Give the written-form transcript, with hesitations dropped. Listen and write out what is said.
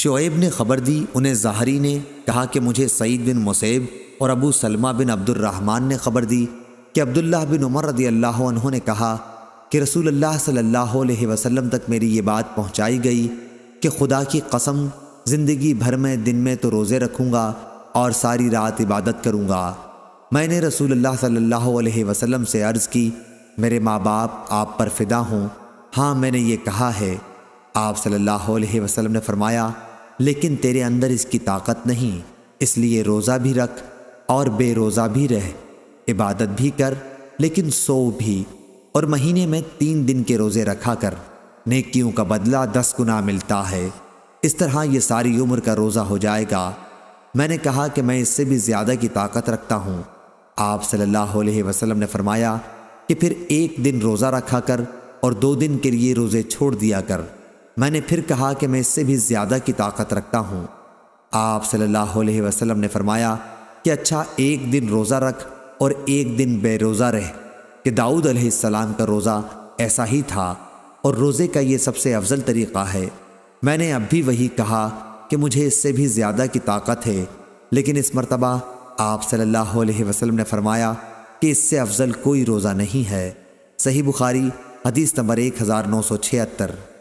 شعیب نے خبر دی، انہیں زہری نے کہا کہ مجھے سعید بن مسیب اور ابو سلمہ بن عبد الرحمن نے خبر دی کہ عبداللہ بن عمر رضی اللہ عنہ نے کہا کہ رسول اللہ صلی اللہ علیہ وسلم تک میری یہ بات پہنچائی گئی کہ خدا کی قسم زندگی بھر میں دن میں تو روزے رکھوں گا اور ساری رات عبادت کروں گا۔ میں نے رسول اللہ صلی اللہ علیہ وسلم سے عرض کی، میرے ماں باپ آپ پر فدا ہوں، ہاں میں نے یہ کہا ہے۔ آپ صلی اللہ علیہ وسلم نے فرمایا، لیکن تیرے اندر اس کی طاقت نہیں، اس لیے روزہ بھی رکھ اور بے روزہ بھی رہ، عبادت بھی کر لیکن سو بھی، اور مہینے میں 3 دن کے روزے رکھا کر، نیکیوں کا بدلہ 10 گنا ملتا ہے۔ اس طرح یہ ساری عمر کا روزہ ہو جائے گا۔ میں نے کہا کہ میں اس سے بھی زیادہ کی طاقت رکھتا ہوں۔ آپ صلی اللہ علیہ وسلم نے فرمایا کہ پھر 1 دن روزہ رکھا کر اور 2 دن کے لیے روزے چھوڑ دیا کر۔ میں نے پھر کہا کہ میں اس سے بھی زیادہ کی طاقت رکھتا ہوں۔ آپ صلی اللہ علیہ وسلم نے فرمایا کہ اچھا 1 دن روزہ رکھ اور 1 دن بے روزہ رہ، کہ داؤد علیہ السلام کا روزہ ایسا ہی تھا اور روزے کا یہ سب سے افضل طریقہ ہے۔ میں نے اب بھی وہی کہا کہ مجھے اس سے بھی زیادہ کی طاقت ہے، لیکن اس مرتبہ آپ صلی اللہ علیہ وسلم نے فرمایا کہ اس سے افضل کوئی روزہ نہیں ہے۔ صحیح بخاری حدیث نمبر 1976۔